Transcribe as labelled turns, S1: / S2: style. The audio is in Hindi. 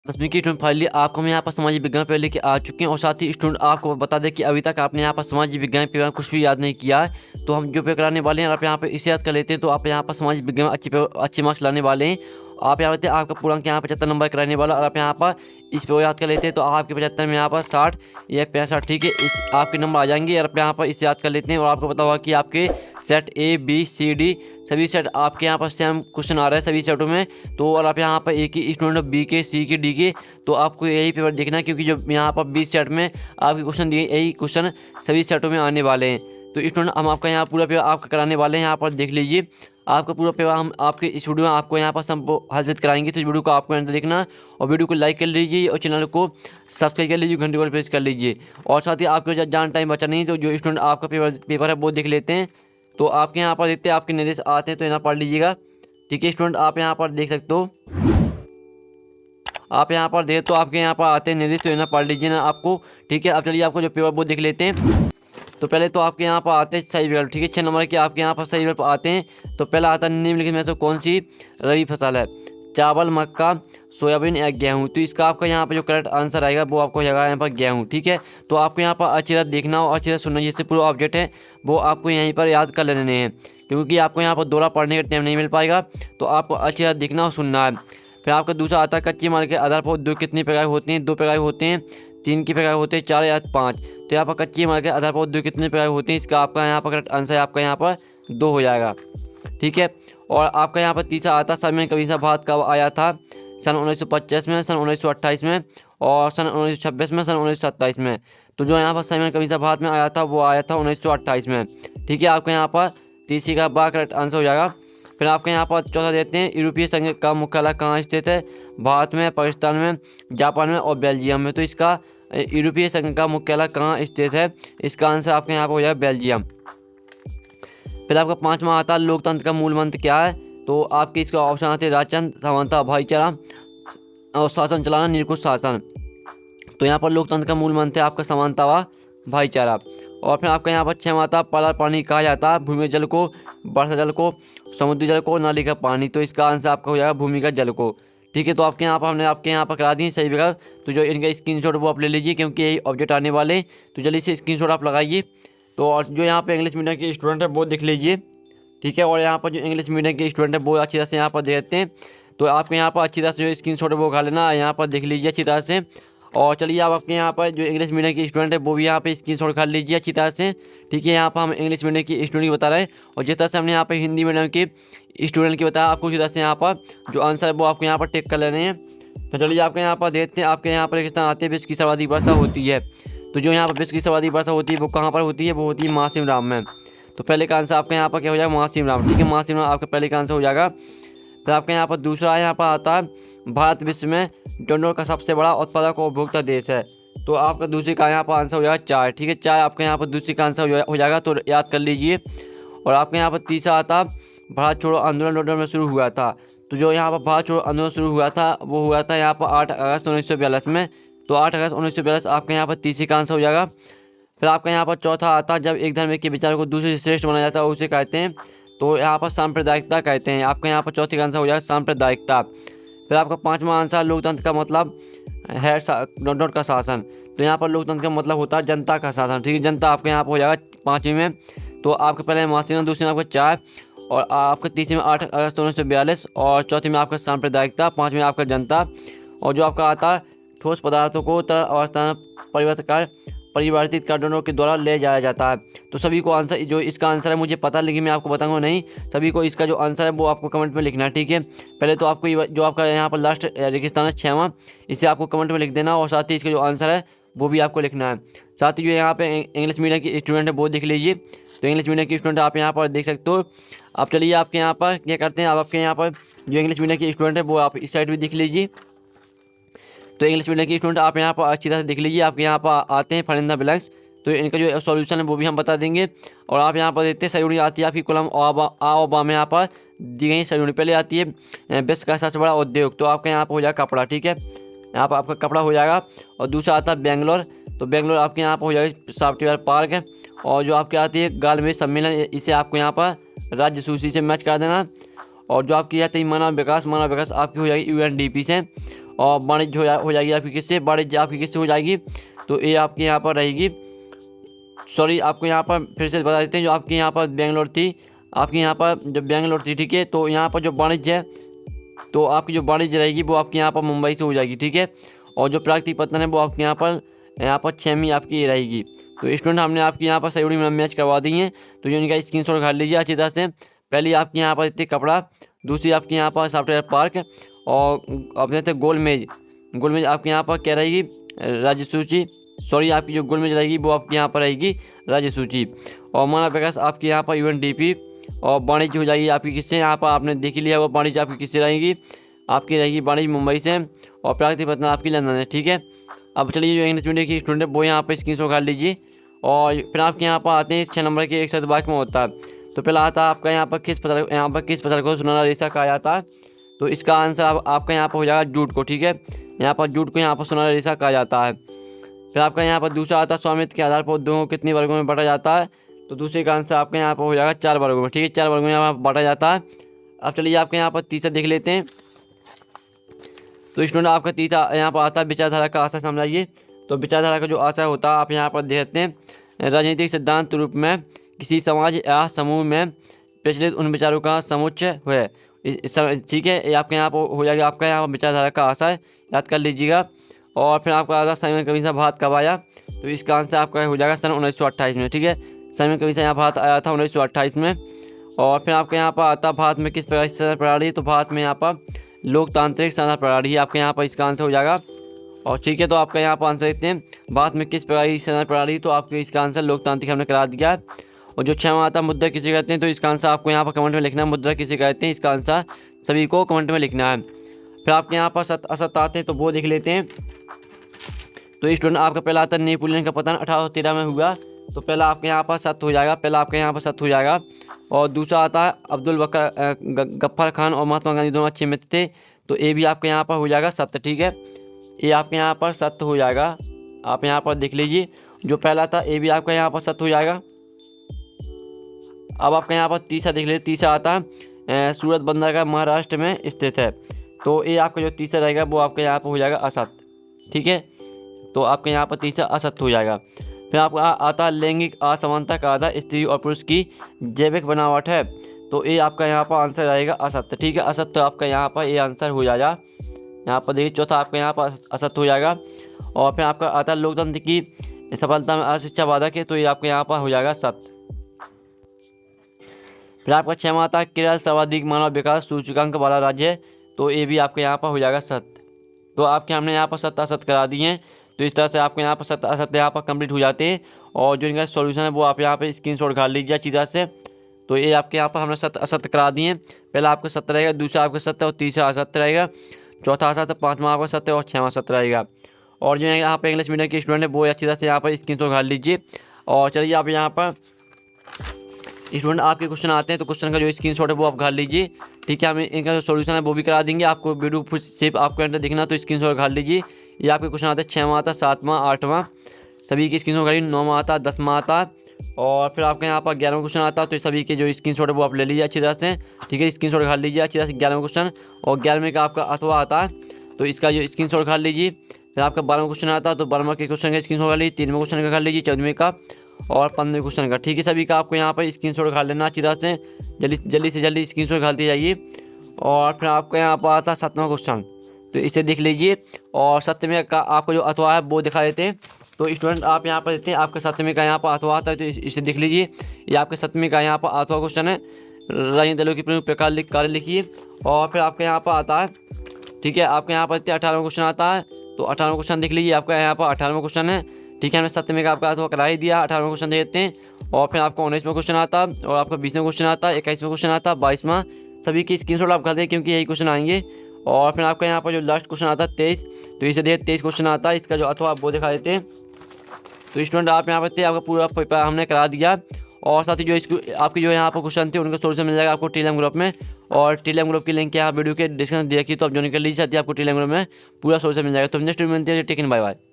S1: 10वीं की स्टूडेंट फाइनली आपको हम यहाँ पर सामाजिक विज्ञान पेपर लेके आ चुके हैं और साथ ही स्टूडेंट आपको बता दें कि अभी तक आपने यहाँ पर सामाजिक विज्ञान पेपर कुछ भी याद नहीं किया है। तो हम जो पेपर कराने वाले हैं आप यहाँ पे इसे याद कर लेते हैं तो आप यहाँ पर सामाजिक विज्ञान में अच्छे मार्क्स लाने वाले हैं। आप यहाँ पे आपका पूर्णांक यहाँ 75 नंबर कराने वाला और आप यहाँ पर इस पे याद कर लेते हैं तो आपके 75 में यहाँ पर 60 या 65 ठीक है इस आपके नंबर आ जाएंगे। और आप यहाँ पर इसे याद कर लेते हैं और आपको पता होगा कि आपके set A B C D सभी सेट आपके यहाँ पर सेम क्वेश्चन आ रहा है सभी सेटों में। तो और आप यहाँ पर एक ही स्टूडेंट बी के सी के डी के तो आपको यही पेपर देखना है क्योंकि जो यहाँ पर 20 सेट में आपके क्वेश्चन दिए यही क्वेश्चन सभी सेटों में आने वाले हैं। तो स्टूडेंट हम आपका यहाँ पूरा पेपर आपका कराने वाले हैं। यहाँ पर देख लीजिए आपका पूरा पेपर हम आपके इस वीडियो में आपको यहाँ पर सब हाजिर कराएंगे। तो इस वीडियो को आपको अंत देखना और वीडियो को लाइक कर लीजिए और चैनल को सब्सक्राइब कर लीजिए, घंटे को प्रेस कर लीजिए। और साथ ही आपको ज़्यादा टाइम बचा नहीं तो जो स्टूडेंट आपका पेपर है वो देख लेते हैं। तो आपके यहाँ पर देखते हैं आपके निर्देश आते हैं तो यहाँ पढ़ लीजिएगा। ठीक है स्टूडेंट आप यहाँ पर देख सकते हो, आप यहाँ पर देख तो आपके यहाँ पर आते हैं निर्देश तो यहाँ पढ़ लीजिए ना आपको। ठीक है अब चलिए आपको जो पेपर वो देख लेते हैं। तो पहले तो आपके यहाँ पर आते हैं सही विकल्प। ठीक है 6 नंबर के आपके यहाँ पर सही विकल्प आते हैं। तो पहला आता है निम्नलिखित में से कौन सी रबी फसल है, चावल, मक्का, सोयाबीन या गेहूँ। तो इसका आपका यहाँ पर जो करेक्ट आंसर आएगा वो आपको जाएगा यहाँ पर गेहूँ। ठीक है तो आपको यहाँ पर अच्छी तरह देखना और अच्छी तरह सुनना, जैसे पूरा ऑब्जेक्ट है वो आपको यहीं पर याद कर लेने हैं क्योंकि आपको यहाँ पर दोहरा पढ़ने का टाइम नहीं मिल पाएगा। तो आपको अच्छी तरह देखना और सुनना है। फिर आपका दूसरा आता है कच्चे माल के आधार पर दो कितने प्रकार होते हैं, 2 प्रकार होते हैं, 3 के प्रकार होते हैं, 4 या 5। तो यहाँ पर कच्चे माल के आधार पर दो कितने प्रकार होते हैं, इसका आपका यहाँ पर करेक्ट आंसर आपका यहाँ पर 2 हो जाएगा। ठीक है और आपका यहाँ पर तीसरा आता है सामान्य कमीशन भारत कब आया था, सन 1950 में, सन 1928 में और सन 1926 में, सन 1927 में। तो जो यहाँ पर सामान्य कमीशन भारत में आया था वो आया था 1928 में। ठीक है आपका यहाँ पर तीसरी का बा करेक्ट आंसर हो जाएगा। फिर आपके यहाँ पर चौथा देते हैं यूरोपीय संघ का मुख्यालय कहाँ स्थित है, भारत में, पाकिस्तान में, जापान में और बेल्जियम में। तो इसका यूरोपीय संघ का मुख्यालय कहाँ स्थित है, इसका आंसर आपके यहाँ पर हो जाएगा बेल्जियम। फिर आपका पांचवा आता है लोकतंत्र का मूल मंत्र क्या है। तो आपके इसका ऑप्शन आते हैं राजतंत्र, समानता, भाईचारा और शासन चलाना, निरंकुश शासन। तो यहाँ पर लोकतंत्र का मूल मंत्र है आपका समानता व भाईचारा। और फिर आपका यहाँ पर छठवां आता है पलार पानी कहा जाता है भूमि जल को, वर्षा जल को, समुद्री जल को, नाली का पानी। तो इसका आंसर आपका हो जाएगा भूमिगत जल को। ठीक है तो आपके यहाँ पर हमने आपके यहाँ पर करा दिए सही विकल्प। तो जो इनका स्क्रीनशॉट वो आप ले लीजिए क्योंकि यही ऑब्जेक्ट आने वाले, तो जल्दी से स्क्रीनशॉट आप लगाइए। तो और जो यहाँ पर इंग्लिश मीडियम के स्टूडेंट है वो देख लीजिए। ठीक है और यहाँ पर जो इंग्लिश मीडियम के स्टूडेंट है वो अच्छी तरह से यहाँ पर देखते हैं। तो आपके यहाँ पर अच्छी तरह से जो स्क्रीनशॉट है वो खा लेना, यहाँ पर देख लीजिए अच्छी तरह से। और चलिए आप आपके यहाँ पर जो इंग्लिश मीडियम के स्टूडेंट है वो भी यहाँ पे स्क्रीनशॉट कर लीजिए अच्छी तरह से। ठीक है यहाँ पर हम इंग्लिश मीडियम की स्टूडेंट की बता रहे हैं और जिस तरह से हमने यहाँ पे हिंदी मीडियम के स्टूडेंट की बताया आपको उसी तरह से यहाँ पर जो आंसर है वो आपको यहाँ पर टिक कर लेने हैं। तो चलिए आपके यहाँ पर देखते हैं आपके यहाँ पर रेगिस्तान आते हैं विश्व की सर्वाधिक वर्षा होती है। तो जो यहाँ पर विश्व की सर्वाधिक वर्षा होती है वो कहाँ पर होती है, वो होती है महाशिवराम में। तो पहले का आंसर आपका यहाँ पर क्या हो जाएगा महाशिवराम। ठीक है महाशिवराम आपका पहले का आंसर हो जाएगा। फिर आपके यहाँ पर दूसरा यहाँ पर आता है भारत विश्व में डोनर का सबसे बड़ा उत्पादक और उपभोक्ता देश है। तो आपका दूसरे का यहाँ पर आंसर हो जाएगा चाय। ठीक है चाय आपका यहाँ पर दूसरे का आंसर हो जाएगा तो याद कर लीजिए। और आपके यहाँ पर तीसरा आता भारत छोड़ो आंदोलन लंदन में शुरू हुआ था। तो जो यहाँ पर भारत छोड़ो आंदोलन शुरू हुआ था वो हुआ था यहाँ पर 8 अगस्त 1942 में। तो 8 अगस्त 1942 आपके यहाँ पर तीसरे का आंसर हो जाएगा। फिर आपका यहाँ पर चौथा आता जब एक धर्म के विचार को दूसरे से श्रेष्ठ माना जाता है उसे कहते हैं। तो यहाँ पर सांप्रदायिकता कहते हैं। आपका यहाँ पर चौथे का आंसर हो जाएगा सांप्रदायिकता। फिर आपका पांचवा आंसर लोकतंत्र का मतलब है डॉट का शासन। तो यहाँ पर लोकतंत्र का मतलब होता है जनता का शासन। ठीक है जनता आपके यहाँ पर हो जाएगा पाँचवीं में। तो आपके पहले महाशिवराम, दूसरे में आपका चाय और आपके तीसरे में 8 अगस्त 1942 और चौथे में आपका सांप्रदायिकता, पाँचवें में आपका जनता। और जो आपका आता है ठोस पदार्थों को तरल अवस्था में परिवर्तित कर दोनों के द्वारा ले जाया जाता है। तो सभी को आंसर जो इसका आंसर है मुझे पता लेकिन मैं आपको बताऊंगा नहीं, सभी को इसका जो आंसर है वो आपको कमेंट में लिखना है। ठीक है पहले तो आपको जो आपका यहाँ पर लास्ट रेगिस्तान है 6वां, इसे आपको कमेंट में लिख देना और साथ ही इसका जो आंसर है वो भी आपको लिखना है। साथ ही जो यहाँ पे इंग्लिश मीडियम की स्टूडेंट है वो देख लीजिए। तो इंग्लिश मीडियम की स्टूडेंट आप यहाँ पर देख सकते हो। आप चलिए आपके यहाँ पर क्या करते हैं, आप आपके यहाँ पर जो इंग्लिश मीडियम की स्टूडेंट है वो आप इस साइड भी देख लीजिए। तो इंग्लिश मीडियम की स्टूडेंट आप यहाँ पर अच्छी तरह से देख लीजिए। आपके यहाँ पर आते हैं फरिंदा ब्लैंक्स, तो इनका जो सॉल्यूशन है वो भी हम बता देंगे। और आप यहाँ पर देखते हैं सही आती है आपकी कॉलम आ और बा में यहाँ पर दी गई सही। पहले आती है विश्व का सबसे बड़ा उद्योग, तो आपका यहाँ पर हो जाएगा कपड़ा। ठीक है यहाँ पर आपका कपड़ा हो जाएगा। और दूसरा आता है बेंगलोर, तो बेंगलोर आपके यहाँ पर हो जाएगा सॉफ्टवेयर पार्क है। और जो आपकी आती है गालमेज सम्मेलन, इसे आपको यहाँ पर राज्य सूची से मैच कर देना। और जो आपकी आती है मानव विकास आपकी हो जाएगी UNDP से। और वाणिज्य हो जाएगी आपकी किससे, वाणिज्य आपकी किससे हो जाएगी, तो ये आपके यहाँ पर रहेगी, सॉरी आपको यहाँ पर फिर से बता देते हैं, जो आपकी यहाँ पर बेंगलोर थी, आपकी यहाँ पर जो बेंगलोर थी, ठीक है, तो यहाँ पर जो वाणिज्य है, तो आपकी जो वाणिज्य रहेगी वो आपके यहाँ पर मुंबई से हो जाएगी, ठीक है। और जो प्राकृतिक पतन है वो आपके यहाँ पर 6वीं आपकी रहेगी। तो स्टूडेंट हमने आपके यहाँ पर सही जोड़ी मैच करवा दी हैं, तो जो इनका स्क्रीनशॉट कर लीजिए अच्छी तरह से। पहली आपके यहाँ पर इतनी कपड़ा, दूसरी आपके यहाँ पर सॉफ्टवेयर पार्क, और अपने थे गोलमेज आपके यहाँ पर क्या रहेगी, राज्य सूची, सॉरी आपकी जो गोलमेज रहेगी वो आपके यहाँ पर रहेगी राज्य सूची। और मानव विकास आपके यहाँ पर UNDP, और वाणिज्य हो जाएगी आपकी किससे, यहाँ पर आपने देख लिया वो वाणिज्य आपकी किससे रहेगी, आपकी रहेगी वाणिज्य मुंबई से, और प्राकृतिक पतन आपकी लंदन है, ठीक है। अब चलिए जो इंग्लिश मीडियम की स्टूडेंट है वो यहाँ पर स्क्रीनशॉट कर लीजिए। और फिर आपके यहाँ पर आते हैं 6 नंबर के एक शब्द वाक्य में होता है। तो पहला आता है आपका यहाँ पर किस फसल को सुनहरा रेशा कहा जाता है, तो इसका आंसर आपका यहाँ पर हो जाएगा जूट को, ठीक है। यहाँ पर जूट को यहाँ पर सुनहरा रेशा कहा जाता है। फिर आपका यहाँ पर दूसरा आता है स्वामित्व के आधार पर उद्योगों को कितने वर्गों में बांटा जाता है, तो दूसरे का आंसर आपके यहाँ पर हो जाएगा 4 वर्गों में, ठीक है, 4 वर्गों में यहाँ पर बांटा जाता है। अब चलिए आपके यहाँ पर तीसरा देख लेते हैं। तो स्टूडेंट आपका तीसरा यहाँ पर आता है विचारधारा का आशय समझाइए। तो विचारधारा का जो आशय होता है आप यहाँ पर देखते हैं, राजनीतिक सिद्धांत रूप में किसी समाज या समूह में प्रचलित उन विचारों का समुच्चय है, ठीक है। ये आपके यहाँ पर हो जाएगा आपका यहाँ पर विचारधारा का आशय, याद कर लीजिएगा। और फिर आपका आता साइमन कमीशन भारत कब आया, तो इसका आंसर आपका हो जाएगा सन 1928 में, ठीक है। साइमन कमीशन यहाँ भारत आया था 1928 में। और फिर आपके यहाँ पर आता भारत में किस प्रकार की शासन प्रणाली, तो भारत में यहाँ पर लोकतांत्रिक शासन प्रणाली है, आपके यहाँ पर इसका आंसर हो जाएगा। और ठीक है, तो आपका यहाँ पर आंसर देखते हैं, भारत में किस प्रकार की शासन प्रणाली, तो आपके इसका आंसर लोकतांत्रिक हमने करा दिया है। और जो 6वां आता मुद्रा किसे कहते हैं, तो इसका आंसर आपको यहाँ पर कमेंट में लिखना है, मुद्रा किसे कहते हैं, इसका आंसर सभी को कमेंट में लिखना है। फिर आपके यहाँ पर सत्य असत्य आते हैं, तो वो देख लेते हैं। तो स्टूडेंट आपका पहला आता है नेपोलियन का पतन 1813 में हुआ, तो पहला आपके यहाँ पर सत्य हो जाएगा, पहला आपके यहाँ पर सत्य हो जाएगा। और दूसरा आता है अब्दुल बकर गफ्फार खान और महात्मा गांधी दोनों अच्छे मित्र थे, तो ये भी आपके यहाँ पर हो जाएगा सत्य, ठीक है, ये आपके यहाँ पर सत्य हो जाएगा। आप यहाँ पर देख लीजिए, जो पहला था ये भी आपका यहाँ पर सत्य हो जाएगा। अब आपका यहाँ पर तीसरा देख लीजिए, तीसरा आता है सूरत बंदरगाह महाराष्ट्र में स्थित है, तो ये आपका जो तीसरा रहेगा वो आपके यहाँ पर हो जाएगा असत्य, ठीक है। तो आपके यहाँ पर तीसरा असत्य हो जाएगा। फिर आपका आता है लैंगिक असमानता का आधार स्त्री और पुरुष की जैविक बनावट है, तो ये आपका यहाँ पर आंसर रहेगा असत्य, ठीक है। असत्य आपका यहाँ पर ये आंसर हो जाएगा। यहाँ पर देखिए चौथा आपका यहाँ पर असत्य हो जाएगा। और फिर आपका आता है लोकतंत्र की सफलता में अशिक्षा बाधक है, तो ये आपके यहाँ पर हो जाएगा सत्य। फिर आपका 6वां आता है केरल सर्वाधिक मानव विकास सूचकांक वाला राज्य है, तो ये भी आपके यहाँ पर हो जाएगा सत्य। तो आपके हमने यहाँ पर सत्य असत्य करा दिए हैं, तो इस तरह से आपके यहाँ पर सत्य असत्य यहाँ पर कंप्लीट हो जाते हैं। और जो इनका सॉल्यूशन है वो आप यहाँ पे स्क्रीनशॉट कर लीजिए अच्छी तरह से। तो ये आपके यहाँ पर हमने सत्य असत्य करा दिए हैं। पहला आपका सत्य रहेगा, दूसरा आपका सत्य और तीसरा असत्य रहेगा, चौथा असत्य, 5वां आपका सत्य और 6वां सत्य रहेगा। और जो यहाँ पर इंग्लिश मीडियम के स्टूडेंट है वो अच्छी तरह से यहाँ पर स्क्रीनशॉट कर लीजिए। और चलिए आप यहाँ पर स्टूडेंट आपके क्वेश्चन आते हैं, तो क्वेश्चन का जो स्क्रीनशॉट है वो आप कर लीजिए, ठीक है। हम इनका जो सॉल्यूशन है वो भी करा देंगे आपको, वीडियो सिर्फ आपको एंटर दिखना, तो स्क्रीनशॉट कर लीजिए। ये आपके क्वेश्चन आते हैं 6वां आता, 7वां, 8वां, सभी की स्क्रीनशॉट करिए। 9वां आता, 10वां आता, और फिर आपके यहाँ पर 11वां क्वेश्चन आता है, तो सभी के जो स्क्रीनशॉट है वो आप ले लीजिए अच्छी तरह से, ठीक है। स्क्रीनशॉट कर लीजिए अच्छी तरह से 11वां क्वेश्चन, और 11वें का आपका अथवा आता है, तो इसका जो स्क्रीनशॉट कर लीजिए। फिर आपका 12वां क्वेश्चन आता है, तो 12वां के क्वेश्चन का स्क्रीनशॉट कर लीजिए। 13वें क्वेश्चन का कर लीजिए, 14वें का और 15वें क्वेश्चन का, ठीक है। सभी का आपको यहाँ पर स्क्रीनशॉट कर लेना अच्छी तरह से, जल्दी से जल्दी स्क्रीनशॉट करते जाइए। और फिर आपको यहाँ पर आता है 7वां क्वेश्चन, तो इसे देख लीजिए। और 7वें का आपको जो अथवा है वो दिखा देते हैं, तो स्टूडेंट आप यहाँ पर देते हैं आपका 7वें का यहाँ पर अथवा आता है, तो इसे देख लीजिए। ये आपके 7वें का यहाँ पर अथवा क्वेश्चन है, राजनीतिक दलों की प्रमुख प्रकार कार्य लिखिए। और फिर आपके यहाँ पर आता है, ठीक है, आपके यहाँ पर 18वां क्वेश्चन आता है, तो 18वां क्वेश्चन देख लीजिए, आपका यहाँ पर 18वां क्वेश्चन है, ठीक है। हमने 7वें का आपका अथवा करा ही दिया, 18वां क्वेश्चन देते हैं। और फिर आपको 19वां क्वेश्चन आता है, और आपका 20वां क्वेश्चन आता है, 21वां क्वेश्चन आता है, 22वां, सभी की स्क्रीनशॉट आप कर दें क्योंकि यही क्वेश्चन आएंगे। और फिर आपका यहाँ पर जो लास्ट क्वेश्चन आता है 23, तो इसे देखिए 23 क्वेश्चन आता है, इसका जो अथवा आप वो दिखा देते हैं। तो स्टूडेंट आप यहाँ पर आपका पूरा पेपर हमने करा दिया। और साथ ही जो इसको आपके जो यहाँ पर क्वेश्चन थे उनका सोल्यूशन मिल जाएगा आपको टेलीग्राम ग्रुप में, और टेलीग्राम ग्रुप की लिंक यहाँ वीडियो के डिस्क्रिप्शन देखिए, तो आप ज्वाइन कर लीजिए, साथ ही आपको टेलीग्राम ग्रुप में पूरा सोल्यूशन मिल जाएगा। तो नेक्स्ट वीडियो मिलते हैं, टेक इन, बाय बाय।